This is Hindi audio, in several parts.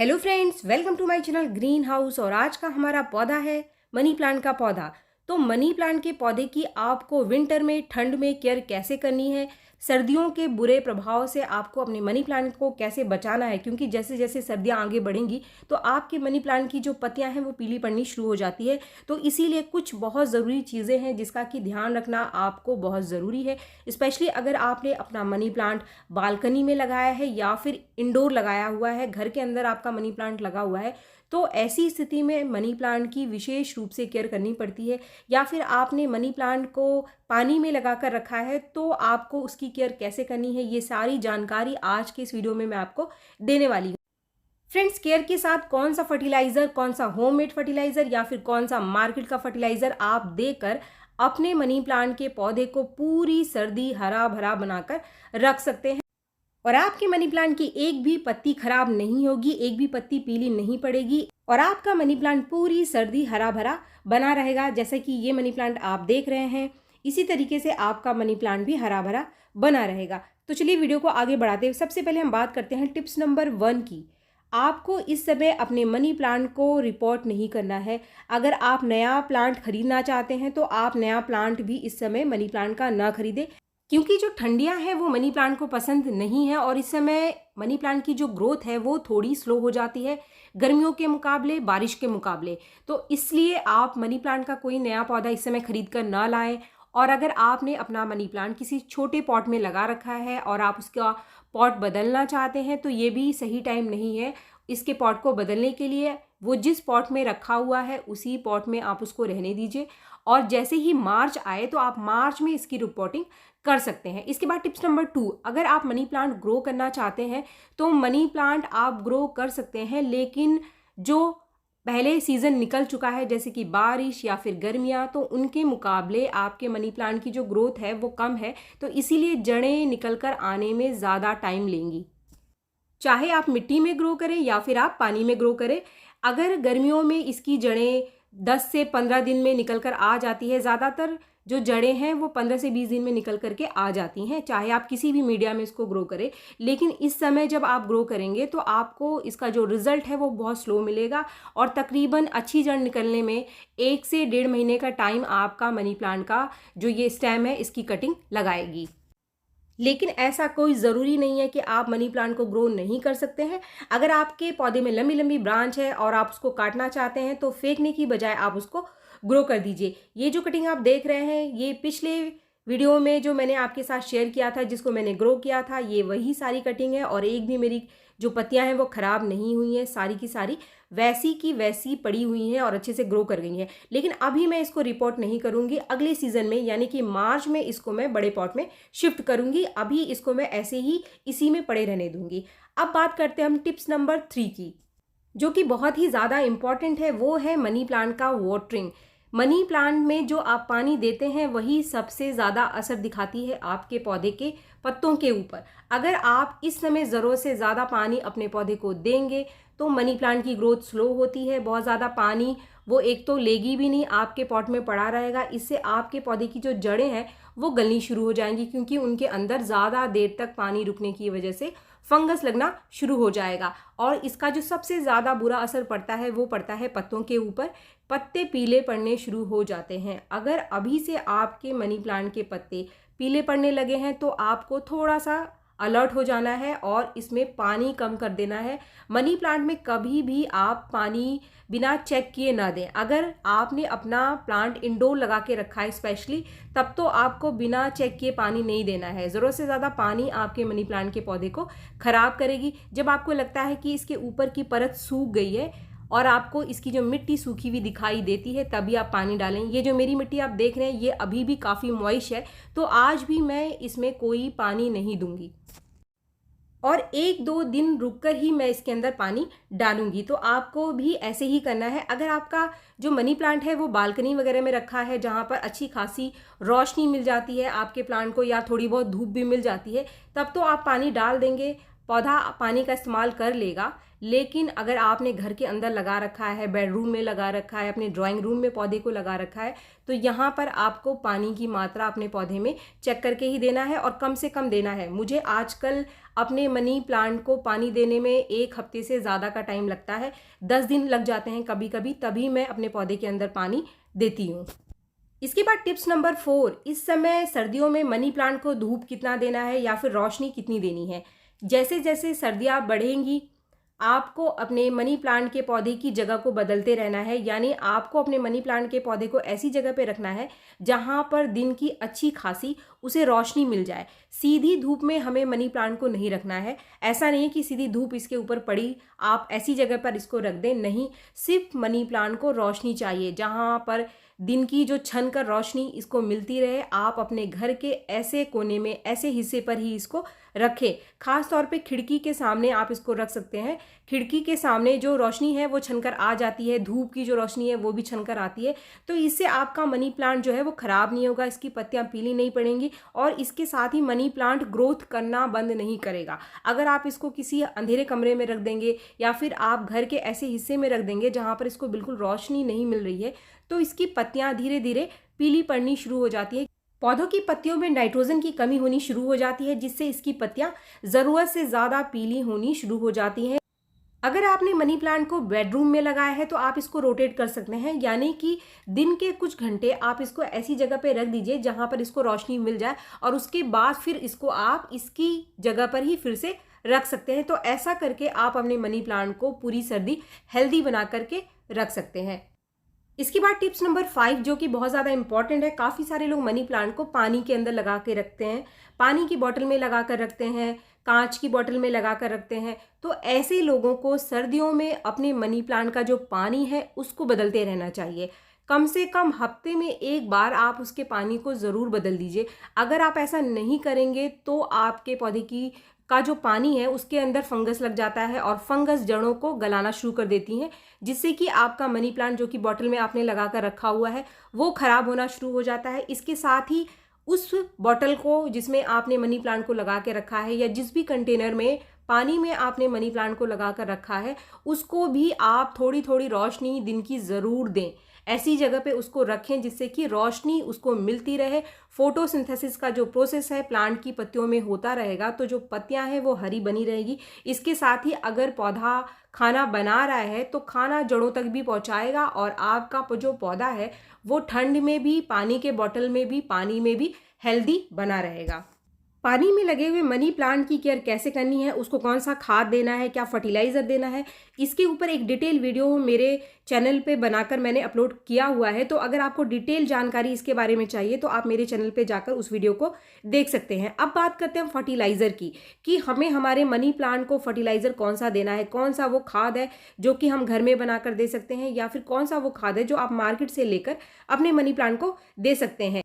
Hello friends, welcome to my channel green house. और आज का हमारा पौधा है मनी प्लांट का पौधा। तो मनी प्लांट के पौधे की आपको विंटर में, ठंड में केयर कैसे करनी है, सर्दियों के बुरे प्रभाव से आपको अपने मनी प्लांट को कैसे बचाना है, क्योंकि जैसे जैसे सर्दियां आगे बढ़ेंगी तो आपके मनी प्लांट की जो पत्तियां हैं वो पीली पड़नी शुरू हो जाती है। तो इसीलिए कुछ बहुत ज़रूरी चीज़ें हैं जिसका कि ध्यान रखना आपको बहुत ज़रूरी है। स्पेशली अगर आपने अपना मनी प्लांट बालकनी में लगाया है या फिर इंडोर लगाया हुआ है, घर के अंदर आपका मनी प्लांट लगा हुआ है, तो ऐसी स्थिति में मनी प्लांट की विशेष रूप से केयर करनी पड़ती है। या फिर आपने मनी प्लांट को पानी में लगा कर रखा है तो आपको उसकी केयर कैसे करनी है, ये सारी जानकारी आज के इस वीडियो में मैं आपको देने वाली हूँ। फ्रेंड्स, केयर के साथ कौन सा फर्टिलाइजर, कौन सा होममेड फर्टिलाइजर या फिर कौन सा मार्केट का फर्टिलाइजर आप देकर अपने मनी प्लांट के पौधे को पूरी सर्दी हरा भरा बनाकर रख सकते हैं और आपके मनी प्लांट की एक भी पत्ती खराब नहीं होगी, एक भी पत्ती पीली नहीं पड़ेगी और आपका मनी प्लांट पूरी सर्दी हरा भरा बना रहेगा। जैसे कि ये मनी प्लांट आप देख रहे हैं, इसी तरीके से आपका मनी प्लांट भी हरा भरा बना रहेगा। तो चलिए वीडियो को आगे बढ़ाते हुए सबसे पहले हम बात करते हैं टिप्स नंबर 1 की। आपको इस समय अपने मनी प्लांट को रिपोर्ट नहीं करना है। अगर आप नया प्लांट खरीदना चाहते हैं तो आप नया प्लांट भी इस समय मनी प्लांट का ना खरीदें, क्योंकि जो ठंडियां हैं वो मनी प्लांट को पसंद नहीं है और इस समय मनी प्लांट की जो ग्रोथ है वो थोड़ी स्लो हो जाती है गर्मियों के मुकाबले, बारिश के मुकाबले। तो इसलिए आप मनी प्लांट का कोई नया पौधा इस समय खरीद कर ना लाएं। और अगर आपने अपना मनी प्लांट किसी छोटे पॉट में लगा रखा है और आप उसका पॉट बदलना चाहते हैं तो ये भी सही टाइम नहीं है इसके पॉट को बदलने के लिए। वो जिस पॉट में रखा हुआ है उसी पॉट में आप उसको रहने दीजिए और जैसे ही मार्च आए तो आप मार्च में इसकी रिपोर्टिंग कर सकते हैं। इसके बाद टिप्स नंबर 2, अगर आप मनी प्लांट ग्रो करना चाहते हैं तो मनी प्लांट आप ग्रो कर सकते हैं, लेकिन जो पहले सीज़न निकल चुका है जैसे कि बारिश या फिर गर्मियाँ, तो उनके मुकाबले आपके मनी प्लांट की जो ग्रोथ है वो कम है, तो इसीलिए जड़ें निकल कर आने में ज़्यादा टाइम लेंगी। चाहे आप मिट्टी में ग्रो करें या फिर आप पानी में ग्रो करें, अगर गर्मियों में इसकी जड़ें 10 से 15 दिन में निकल कर आ जाती है। ज़्यादातर जो जड़ें हैं वो 15 से 20 दिन में निकल करके आ जाती हैं, चाहे आप किसी भी मीडिया में इसको ग्रो करें। लेकिन इस समय जब आप ग्रो करेंगे तो आपको इसका जो रिजल्ट है वो बहुत स्लो मिलेगा और तकरीबन अच्छी जड़ निकलने में 1 से 1.5 महीने का टाइम आपका मनी प्लांट का जो ये स्टेम है इसकी कटिंग लगाएगी। लेकिन ऐसा कोई ज़रूरी नहीं है कि आप मनी प्लांट को ग्रो नहीं कर सकते हैं। अगर आपके पौधे में लंबी लंबी ब्रांच है और आप उसको काटना चाहते हैं तो फेंकने की बजाय आप उसको ग्रो कर दीजिए। ये जो कटिंग आप देख रहे हैं ये पिछले वीडियो में जो मैंने आपके साथ शेयर किया था, जिसको मैंने ग्रो किया था, ये वही सारी कटिंग है और एक भी मेरी जो पत्तियां हैं वो ख़राब नहीं हुई हैं, सारी की सारी वैसी की वैसी पड़ी हुई हैं और अच्छे से ग्रो कर गई हैं। लेकिन अभी मैं इसको रिपोर्ट नहीं करूंगी, अगले सीजन में यानी कि मार्च में इसको मैं बड़े पॉट में शिफ्ट करूंगी। अभी इसको मैं ऐसे ही इसी में पड़े रहने दूंगी। अब बात करते हैं हम टिप्स नंबर 3 की, जो कि बहुत ही ज़्यादा इंपॉर्टेंट है। वो है मनी प्लांट का वाटरिंग। मनी प्लांट में जो आप पानी देते हैं वही सबसे ज़्यादा असर दिखाती है आपके पौधे के पत्तों के ऊपर। अगर आप इस समय ज़रूरत से ज़्यादा पानी अपने पौधे को देंगे तो मनी प्लांट की ग्रोथ स्लो होती है। बहुत ज़्यादा पानी वो एक तो लेगी भी नहीं, आपके पॉट में पड़ा रहेगा। इससे आपके पौधे की जो जड़ें हैं वो गलनी शुरू हो जाएंगी, क्योंकि उनके अंदर ज़्यादा देर तक पानी रुकने की वजह से फंगस लगना शुरू हो जाएगा। और इसका जो सबसे ज़्यादा बुरा असर पड़ता है वो पड़ता है पत्तों के ऊपर। पत्ते पीले पड़ने शुरू हो जाते हैं। अगर अभी से आपके मनी प्लांट के पत्ते पीले पड़ने लगे हैं तो आपको थोड़ा सा अलर्ट हो जाना है और इसमें पानी कम कर देना है। मनी प्लांट में कभी भी आप पानी बिना चेक किए ना दें। अगर आपने अपना प्लांट इंडोर लगा के रखा है स्पेशली, तब तो आपको बिना चेक किए पानी नहीं देना है। ज़रूरत से ज़्यादा पानी आपके मनी प्लांट के पौधे को ख़राब करेगी। जब आपको लगता है कि इसके ऊपर की परत सूख गई है और आपको इसकी जो मिट्टी सूखी हुई दिखाई देती है, तभी आप पानी डालें। ये जो मेरी मिट्टी आप देख रहे हैं ये अभी भी काफ़ी मॉइस्ट है, तो आज भी मैं इसमें कोई पानी नहीं दूंगी और 1-2 दिन रुककर ही मैं इसके अंदर पानी डालूंगी। तो आपको भी ऐसे ही करना है। अगर आपका जो मनी प्लांट है वो बालकनी वगैरह में रखा है जहाँ पर अच्छी खासी रोशनी मिल जाती है आपके प्लांट को या थोड़ी बहुत धूप भी मिल जाती है, तब तो आप पानी डाल देंगे। पौधा पानी का इस्तेमाल कर लेगा। लेकिन अगर आपने घर के अंदर लगा रखा है, बेडरूम में लगा रखा है, अपने ड्राइंग रूम में पौधे को लगा रखा है, तो यहाँ पर आपको पानी की मात्रा अपने पौधे में चेक करके ही देना है और कम से कम देना है। मुझे आजकल अपने मनी प्लांट को पानी देने में 1 हफ्ते से ज़्यादा का टाइम लगता है, 10 दिन लग जाते हैं कभी कभी, तभी मैं अपने पौधे के अंदर पानी देती हूँ। इसके बाद टिप्स नंबर 4, इस समय सर्दियों में मनी प्लांट को धूप कितना देना है या फिर रोशनी कितनी देनी है। जैसे जैसे सर्दियाँ बढ़ेंगी आपको अपने मनी प्लांट के पौधे की जगह को बदलते रहना है, यानी आपको अपने मनी प्लांट के पौधे को ऐसी जगह पे रखना है जहाँ पर दिन की अच्छी खासी उसे रोशनी मिल जाए। सीधी धूप में हमें मनी प्लांट को नहीं रखना है। ऐसा नहीं है कि सीधी धूप इसके ऊपर पड़ी आप ऐसी जगह पर इसको रख दें, नहीं, सिर्फ मनी प्लांट को रोशनी चाहिए जहाँ पर दिन की जो छनकर रोशनी इसको मिलती रहे। आप अपने घर के ऐसे कोने में, ऐसे हिस्से पर ही इसको रखें। खास तौर पे खिड़की के सामने आप इसको रख सकते हैं। खिड़की के सामने जो रोशनी है वो छनकर आ जाती है, धूप की जो रोशनी है वो भी छनकर आती है, तो इससे आपका मनी प्लांट जो है वो ख़राब नहीं होगा, इसकी पत्तियां पीली नहीं पड़ेंगी और इसके साथ ही मनी प्लांट ग्रोथ करना बंद नहीं करेगा। अगर आप इसको किसी अंधेरे कमरे में रख देंगे या फिर आप घर के ऐसे हिस्से में रख देंगे जहाँ पर इसको बिल्कुल रोशनी नहीं मिल रही है, तो इसकी पत्तियां धीरे धीरे पीली पड़नी शुरू हो जाती है। पौधों की पत्तियों में नाइट्रोजन की कमी होनी शुरू हो जाती है, जिससे इसकी पत्तियां ज़रूरत से ज़्यादा पीली होनी शुरू हो जाती हैं। अगर आपने मनी प्लांट को बेडरूम में लगाया है तो आप इसको रोटेट कर सकते हैं, यानी कि दिन के कुछ घंटे आप इसको ऐसी जगह पे रख दीजिए जहां पर इसको रोशनी मिल जाए और उसके बाद फिर इसको आप इसकी जगह पर ही फिर से रख सकते हैं। तो ऐसा करके आप अपने मनी प्लांट को पूरी सर्दी हेल्दी बना करके रख सकते हैं। इसके बाद टिप्स नंबर 5 जो कि बहुत ज़्यादा इंपॉर्टेंट है। काफ़ी सारे लोग मनी प्लांट को पानी के अंदर लगा के रखते हैं, पानी की बोतल में लगा कर रखते हैं, कांच की बोतल में लगा कर रखते हैं। तो ऐसे लोगों को सर्दियों में अपने मनी प्लांट का जो पानी है उसको बदलते रहना चाहिए। कम से कम हफ्ते में 1 बार आप उसके पानी को ज़रूर बदल दीजिए। अगर आप ऐसा नहीं करेंगे तो आपके पौधे की का जो पानी है उसके अंदर फंगस लग जाता है और फंगस जड़ों को गलाना शुरू कर देती हैं, जिससे कि आपका मनी प्लांट जो कि बॉटल में आपने लगा कर रखा हुआ है वो ख़राब होना शुरू हो जाता है। इसके साथ ही उस बॉटल को जिसमें आपने मनी प्लांट को लगा के रखा है या जिस भी कंटेनर में पानी में आपने मनी प्लांट को लगा कर रखा है उसको भी आप थोड़ी थोड़ी रोशनी दिन की ज़रूर दें। ऐसी जगह पे उसको रखें जिससे कि रोशनी उसको मिलती रहे। फोटोसिंथेसिस का जो प्रोसेस है प्लांट की पत्तियों में होता रहेगा, तो जो पत्तियां हैं वो हरी बनी रहेगी। इसके साथ ही अगर पौधा खाना बना रहा है तो खाना जड़ों तक भी पहुंचाएगा और आपका जो पौधा है वो ठंड में भी, पानी के बॉटल में भी, पानी में भी हेल्दी बना रहेगा। पानी में लगे हुए मनी प्लांट की केयर कैसे करनी है, उसको कौन सा खाद देना है, क्या फर्टिलाइज़र देना है, इसके ऊपर एक डिटेल वीडियो मेरे चैनल पे बनाकर मैंने अपलोड किया हुआ है। तो अगर आपको डिटेल जानकारी इसके बारे में चाहिए तो आप मेरे चैनल पे जाकर उस वीडियो को देख सकते हैं। अब बात करते हैं फर्टिलाइज़र की, कि हमें हमारे मनी प्लांट को फर्टिलाइज़र कौन सा देना है, कौन सा वो खाद है जो कि हम घर में बनाकर दे सकते हैं या फिर कौन सा वो खाद है जो आप मार्केट से लेकर अपने मनी प्लांट को दे सकते हैं,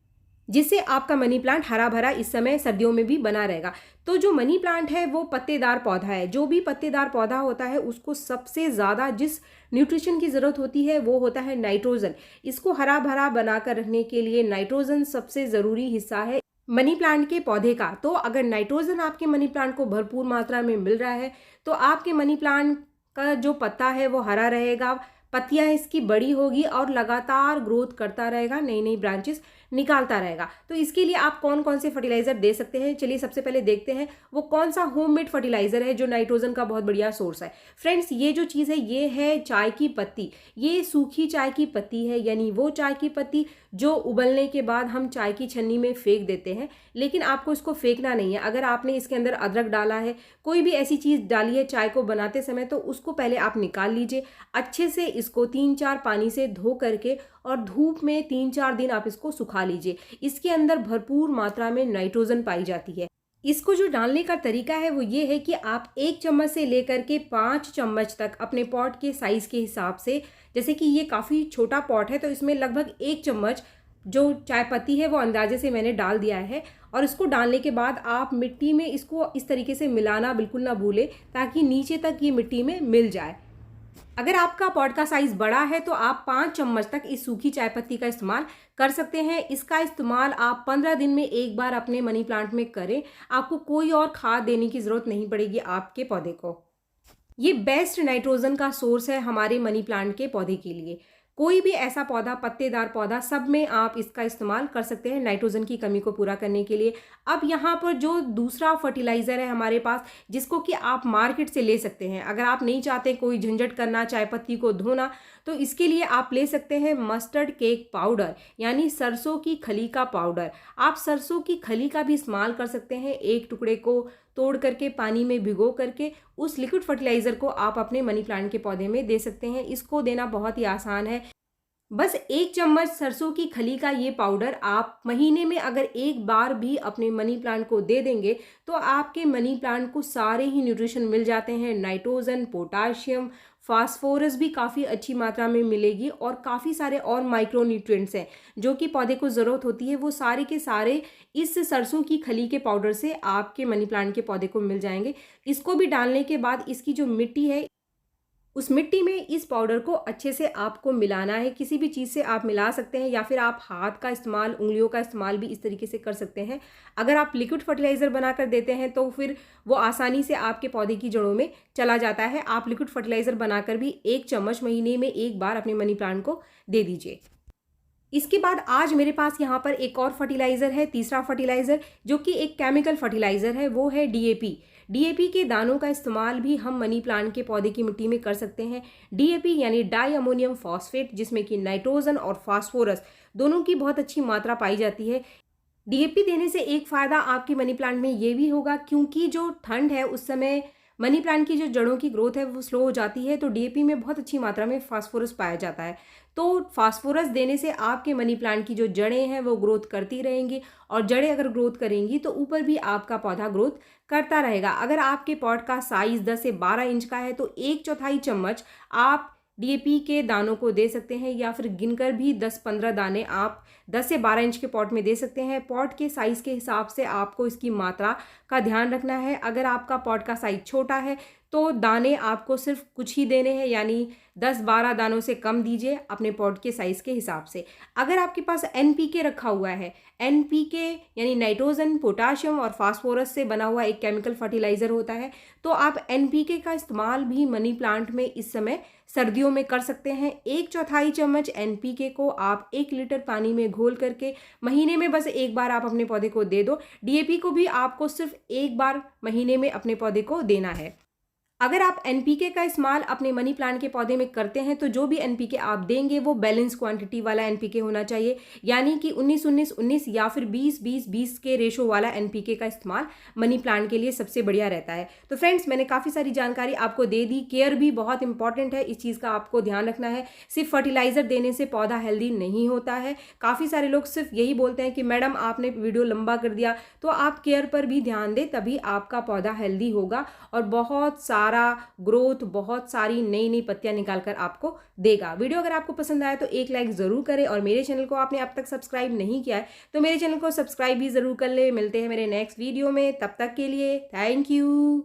जिससे आपका मनी प्लांट हरा भरा इस समय सर्दियों में भी बना रहेगा। तो जो मनी प्लांट है वो पत्तेदार पौधा है। जो भी पत्तेदार पौधा होता है उसको सबसे ज़्यादा जिस न्यूट्रिशन की ज़रूरत होती है वो होता है नाइट्रोजन। इसको हरा भरा बनाकर रखने के लिए नाइट्रोजन सबसे ज़रूरी हिस्सा है मनी प्लांट के पौधे का। तो अगर नाइट्रोजन आपके मनी प्लांट को भरपूर मात्रा में मिल रहा है तो आपके मनी प्लांट का जो पत्ता है वो हरा रहेगा, पत्तियां इसकी बड़ी होगी और लगातार ग्रोथ करता रहेगा, नई नई ब्रांचेस निकालता रहेगा। तो इसके लिए आप कौन कौन से फर्टिलाइज़र दे सकते हैं, चलिए सबसे पहले देखते हैं वो कौन सा होममेड फर्टिलाइज़र है जो नाइट्रोजन का बहुत बढ़िया सोर्स है। फ्रेंड्स, ये जो चीज़ है ये है चाय की पत्ती। ये सूखी चाय की पत्ती है, यानी वो चाय की पत्ती जो उबलने के बाद हम चाय की छन्नी में फेंक देते हैं, लेकिन आपको इसको फेंकना नहीं है। अगर आपने इसके अंदर अदरक डाला है, कोई भी ऐसी चीज़ डाली है चाय को बनाते समय, तो उसको पहले आप निकाल लीजिए। अच्छे से इसको 3-4 पानी से धो करके और धूप में 3-4 दिन आप इसको सुखा लीजिए। इसके अंदर भरपूर मात्रा में नाइट्रोजन पाई जाती है। इसको जो डालने का तरीका है वो ये है कि आप 1 चम्मच से लेकर के 5 चम्मच तक अपने पॉट के साइज़ के हिसाब से, जैसे कि ये काफ़ी छोटा पॉट है तो इसमें लगभग 1 चम्मच जो चाय पत्ती है वो अंदाजे से मैंने डाल दिया है। और इसको डालने के बाद आप मिट्टी में इसको इस तरीके से मिलाना बिल्कुल ना भूलें ताकि नीचे तक ये मिट्टी में मिल जाए। अगर आपका पॉट का साइज़ बड़ा है तो आप 5 चम्मच तक इस सूखी चाय पत्ती का इस्तेमाल कर सकते हैं। इसका इस्तेमाल आप 15 दिन में एक बार अपने मनी प्लांट में करें। आपको कोई और खाद देने की ज़रूरत नहीं पड़ेगी आपके पौधे को। ये बेस्ट नाइट्रोजन का सोर्स है हमारे मनी प्लांट के पौधे के लिए। कोई भी ऐसा पौधा, पत्तेदार पौधा, सब में आप इसका इस्तेमाल कर सकते हैं नाइट्रोजन की कमी को पूरा करने के लिए। अब यहाँ पर जो दूसरा फर्टिलाइज़र है हमारे पास, जिसको कि आप मार्केट से ले सकते हैं। अगर आप नहीं चाहते कोई झंझट करना, चाय पत्ती को धोना, तो इसके लिए आप ले सकते हैं मस्टर्ड केक पाउडर, यानी सरसों की खली का पाउडर। आप सरसों की खली का भी इस्तेमाल कर सकते हैं। एक टुकड़े को तोड़ करके पानी में भिगो करके उस लिक्विड फर्टिलाइज़र को आप अपने मनी प्लांट के पौधे में दे सकते हैं। इसको देना बहुत ही आसान है। बस 1 चम्मच सरसों की खली का ये पाउडर आप महीने में अगर एक बार भी अपने मनी प्लांट को दे देंगे तो आपके मनी प्लांट को सारे ही न्यूट्रिशन मिल जाते हैं। नाइट्रोजन, पोटाशियम, फास्फोरस भी काफ़ी अच्छी मात्रा में मिलेगी और काफ़ी सारे और माइक्रो न्यूट्रिएंट्स हैं जो कि पौधे को ज़रूरत होती है, वो सारे के सारे इस सरसों की खली के पाउडर से आपके मनी प्लांट के पौधे को मिल जाएंगे। इसको भी डालने के बाद इसकी जो मिट्टी है, उस मिट्टी में इस पाउडर को अच्छे से आपको मिलाना है। किसी भी चीज़ से आप मिला सकते हैं या फिर आप हाथ का इस्तेमाल, उंगलियों का इस्तेमाल भी इस तरीके से कर सकते हैं। अगर आप लिक्विड फर्टिलाइज़र बनाकर देते हैं तो फिर वो आसानी से आपके पौधे की जड़ों में चला जाता है। आप लिक्विड फर्टिलाइज़र बनाकर भी 1 चम्मच महीने में एक बार अपने मनी प्लांट को दे दीजिए। इसके बाद आज मेरे पास यहाँ पर एक और फर्टिलाइज़र है, तीसरा फर्टिलाइज़र, जो कि एक केमिकल फर्टिलाइज़र है, वो है डीएपी। डीएपी के दानों का इस्तेमाल भी हम मनी प्लांट के पौधे की मिट्टी में कर सकते हैं। डीएपी यानी डाई अमोनियम फॉस्फेट, जिसमें कि नाइट्रोजन और फास्फोरस दोनों की बहुत अच्छी मात्रा पाई जाती है। डीएपी देने से एक फ़ायदा आपके मनी प्लांट में ये भी होगा, क्योंकि जो ठंड है उस समय मनी प्लांट की जो जड़ों की ग्रोथ है वो स्लो हो जाती है, तो डीएपी में बहुत अच्छी मात्रा में फास्फोरस पाया जाता है। तो फास्फोरस देने से आपके मनी प्लांट की जो जड़ें हैं वो ग्रोथ करती रहेंगी, और जड़ें अगर ग्रोथ करेंगी तो ऊपर भी आपका पौधा ग्रोथ करता रहेगा। अगर आपके पॉट का साइज़ 10 से 12 इंच का है तो 1/4 चम्मच आप डीएपी के दानों को दे सकते हैं, या फिर गिनकर भी 10-15 दाने आप 10 से 12 इंच के पॉट में दे सकते हैं। पॉट के साइज़ के हिसाब से आपको इसकी मात्रा का ध्यान रखना है। अगर आपका पॉट का साइज़ छोटा है तो दाने आपको सिर्फ कुछ ही देने हैं, यानी 10-12 दानों से कम दीजिए अपने पॉट के साइज़ के हिसाब से। अगर आपके पास एनपीके रखा हुआ है, एनपीके यानी नाइट्रोजन, पोटाशियम और फास्फोरस से बना हुआ एक केमिकल फर्टिलाइज़र होता है, तो आप एनपीके का इस्तेमाल भी मनी प्लांट में इस समय सर्दियों में कर सकते हैं। 1/4 चम्मच एनपीके को आप 1 लीटर पानी में घोल करके महीने में बस एक बार आप अपने पौधे को दे दो। डीएपी को भी आपको सिर्फ एक बार महीने में अपने पौधे को देना है। अगर आप एनपीके का इस्तेमाल अपने मनी प्लांट के पौधे में करते हैं तो जो भी एनपीके आप देंगे वो बैलेंस क्वांटिटी वाला एनपीके होना चाहिए, यानी कि 19-19-19 या फिर 20-20-20 के रेशो वाला एनपीके का इस्तेमाल मनी प्लांट के लिए सबसे बढ़िया रहता है। तो फ्रेंड्स, मैंने काफ़ी सारी जानकारी आपको दे दी। केयर भी बहुत इंपॉर्टेंट है, इस चीज़ का आपको ध्यान रखना है। सिर्फ फर्टिलाइज़र देने से पौधा हेल्दी नहीं होता है। काफ़ी सारे लोग सिर्फ यही बोलते हैं कि मैडम आपने वीडियो लंबा कर दिया, तो आप केयर पर भी ध्यान दें, तभी आपका पौधा हेल्दी होगा और बहुत सारा ग्रोथ, बहुत सारी नई नई पत्तियां निकाल कर आपको देगा। वीडियो अगर आपको पसंद आया तो एक लाइक ज़रूर करें, और मेरे चैनल को आपने अब तक सब्सक्राइब नहीं किया है तो मेरे चैनल को सब्सक्राइब भी ज़रूर कर ले। मिलते हैं मेरे नेक्स्ट वीडियो में, तब तक के लिए थैंक यू।